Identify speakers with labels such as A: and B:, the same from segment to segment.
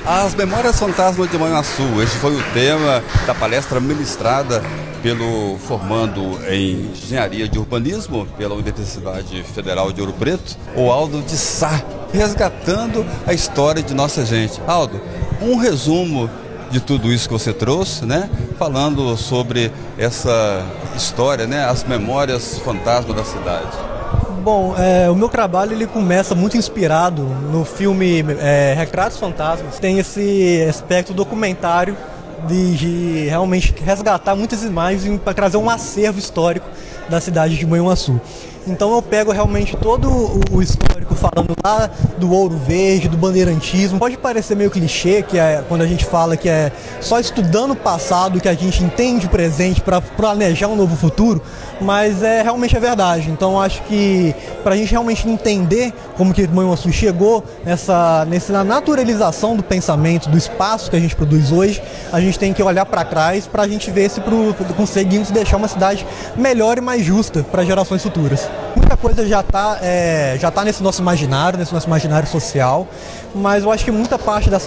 A: As Memórias Fantasmas de Manhuaçu, esse foi o tema da palestra ministrada pelo formando em Engenharia de Urbanismo pela Universidade Federal de Ouro Preto, o Aldo de Sá, resgatando a história de nossa gente. Aldo, um resumo de tudo isso que você trouxe, né? Falando sobre essa história, né? As memórias fantasmas da cidade.
B: Bom, o meu trabalho ele começa muito inspirado no filme Retratos Fantasmas. Tem esse aspecto documentário de realmente resgatar muitas imagens para trazer um acervo histórico da cidade de Manhuaçu. Então eu pego realmente todo o histórico falando lá do Ouro Verde, do bandeirantismo. Pode parecer meio clichê, que é quando a gente fala que é só estudando o passado que a gente entende o presente para planejar um novo futuro, mas realmente é verdade. Então acho que para a gente realmente entender como que Manhuaçu chegou nessa naturalização do pensamento, do espaço que a gente produz hoje, a gente tem que olhar para trás para a gente ver se conseguimos deixar uma cidade melhor e mais justa para gerações futuras. Muita coisa já tá nesse nosso imaginário social, mas eu acho que muita parte da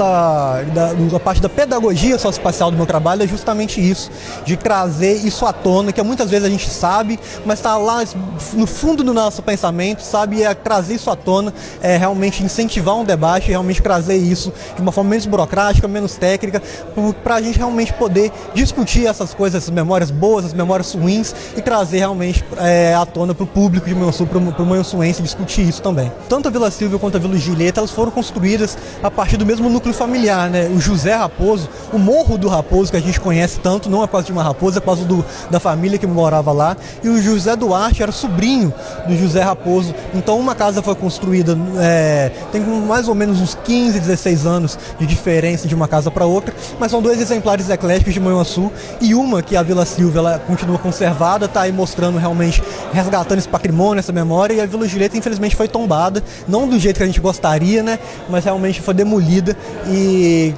B: parte da pedagogia socioespacial do meu trabalho é justamente isso, de trazer isso à tona, que muitas vezes a gente sabe, mas está lá no fundo do nosso pensamento, sabe, trazer isso à tona, realmente incentivar um debate, realmente trazer isso de uma forma menos burocrática, menos técnica, para a gente realmente poder discutir essas coisas, essas memórias boas, as memórias ruins, e trazer realmente à tona para o público de Manhuaçu, para o manhuaçuense discutir isso também. Tanto a Vila Silvia quanto a Vila Julieta, elas foram construídas a partir do mesmo núcleo familiar, né? O José Raposo, o Morro do Raposo, que a gente conhece tanto, não é por causa de uma raposa, é por causa da família que morava lá, e o José Duarte era sobrinho do José Raposo. Então uma casa foi construída, tem mais ou menos uns 15, 16 anos de diferença de uma casa para outra, mas são dois exemplares ecléticos de Manhuaçu, e uma que a Vila Silvia ela continua conservada, está aí mostrando realmente, resgatando esse patrimônio, essa memória, e a Vila Julieta infelizmente foi tombada, não do jeito que a gente gostaria, né, mas realmente foi demolida e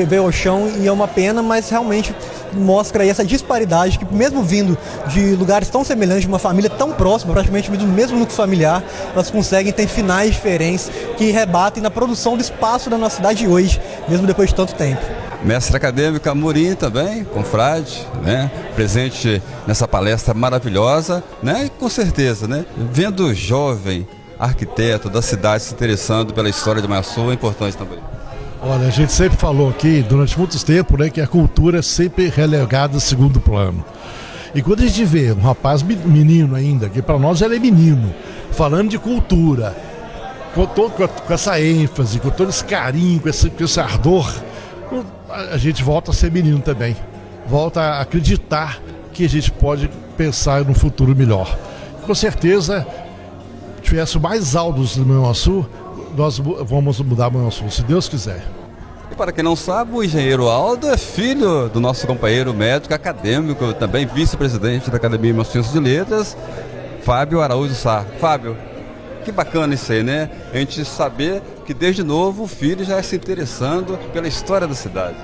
B: veio ao chão, e é uma pena, mas realmente mostra aí essa disparidade que mesmo vindo de lugares tão semelhantes, de uma família tão próxima, praticamente do mesmo núcleo familiar, elas conseguem ter finais diferentes que rebatem na produção do espaço da nossa cidade hoje, mesmo depois de tanto tempo.
A: Mestre acadêmico Amorim também, confrade, né? Presente nessa palestra maravilhosa, né? E com certeza, né? Vendo o jovem arquiteto da cidade se interessando pela história de Manhuaçu é importante também.
C: Olha, a gente sempre falou aqui, durante muito tempo, né, que a cultura é sempre relegada a segundo plano. E quando a gente vê um rapaz menino ainda, que para nós ele é menino, falando de cultura, com essa ênfase, com todo esse carinho, com esse ardor, a gente volta a ser menino também. Volta a acreditar que a gente pode pensar num futuro melhor. Com certeza, se tivesse mais altos do Manhuaçu, nós vamos mudar Manhuaçu, se Deus quiser.
A: E para quem não sabe, o engenheiro Aldo é filho do nosso companheiro médico acadêmico, também vice-presidente da Academia Manhuaçu de Letras, Fábio Araújo Sá. Fábio, que bacana isso aí, né? A gente saber que desde novo o filho já é se interessando pela história da cidade.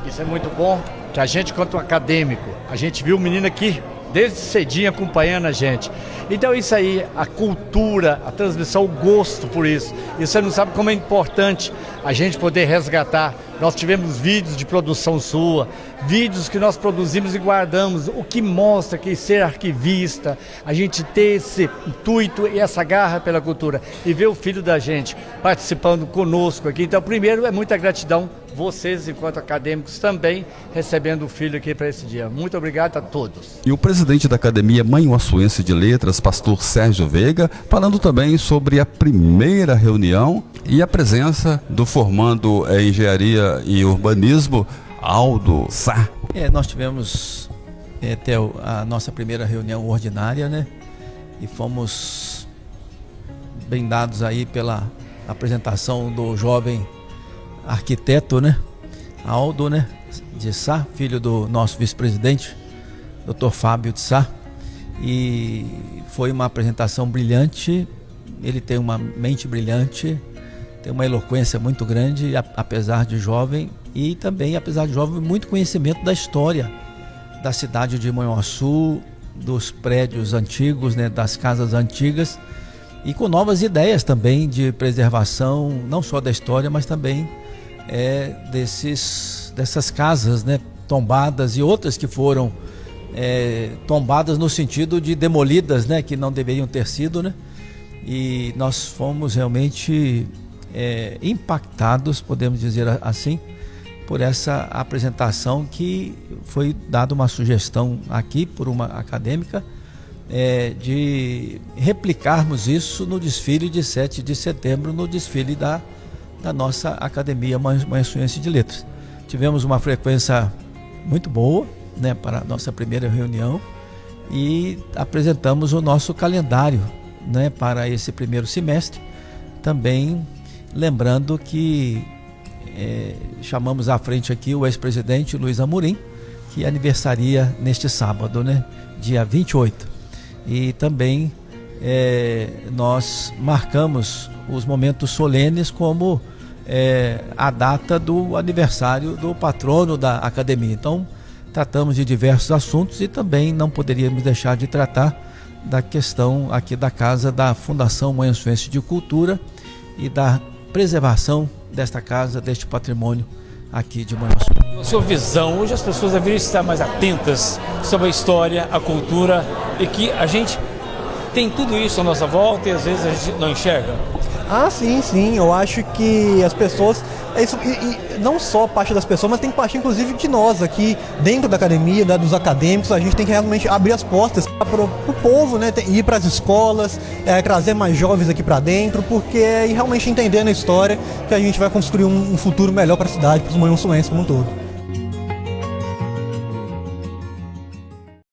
D: Isso é muito bom, que a gente, quanto acadêmico, a gente viu o menino aqui desde cedinho acompanhando a gente. Então isso aí, a cultura, a transmissão, o gosto por isso. E você não sabe como é importante a gente poder resgatar. Nós tivemos vídeos de produção sua, vídeos que nós produzimos e guardamos, o que mostra que ser arquivista, a gente ter esse intuito e essa garra pela cultura, e ver o filho da gente participando conosco aqui. Então, primeiro, é muita gratidão, vocês, enquanto acadêmicos, também recebendo o filho aqui para esse dia. Muito obrigado a todos.
A: E o presidente da Academia Manhuaçuense de Letras, pastor Sérgio Veiga, falando também sobre a primeira reunião e a presença do formando em Engenharia e Urbanismo, Aldo Sá.
E: Nós tivemos até a nossa primeira reunião ordinária, né? E fomos brindados aí pela apresentação do jovem arquiteto, né? Aldo, né? De Sá, filho do nosso vice-presidente, Dr. Fábio de Sá. E foi uma apresentação brilhante. Ele tem uma mente brilhante, tem uma eloquência muito grande, apesar de jovem, e também, apesar de jovem, muito conhecimento da história da cidade de Manhuaçu, dos prédios antigos, né, das casas antigas, e com novas ideias também de preservação, não só da história, mas também dessas casas, né, tombadas, e outras que foram tombadas no sentido de demolidas, né, que não deveriam ter sido, né? E nós fomos realmente impactados, podemos dizer assim, por essa apresentação, que foi dada uma sugestão aqui por uma acadêmica de replicarmos isso no desfile de 7 de setembro, no desfile da nossa Academia Manhuense de Letras. Tivemos uma frequência muito boa, né, para a nossa primeira reunião, e apresentamos o nosso calendário, né, para esse primeiro semestre, também lembrando que chamamos à frente aqui o ex-presidente Luiz Amorim, que aniversaria neste sábado, né, dia 28. E também nós marcamos os momentos solenes como a data do aniversário do patrono da academia. Então, tratamos de diversos assuntos e também não poderíamos deixar de tratar da questão aqui da casa da Fundação Manhuense de Cultura e da preservação desta casa, deste patrimônio aqui de Manhuense.
F: Na sua visão, hoje as pessoas deveriam estar mais atentas sobre a história, a cultura, e que a gente tem tudo isso à nossa volta e às vezes a gente não enxerga.
B: Ah, sim, eu acho que as pessoas, isso, e não só parte das pessoas, mas tem parte inclusive de nós aqui dentro da academia, dos acadêmicos. A gente tem que realmente abrir as portas para o povo, né, ir para as escolas, trazer mais jovens aqui para dentro, porque realmente entendendo a história que a gente vai construir um futuro melhor para a cidade, para os manhuenses como um todo.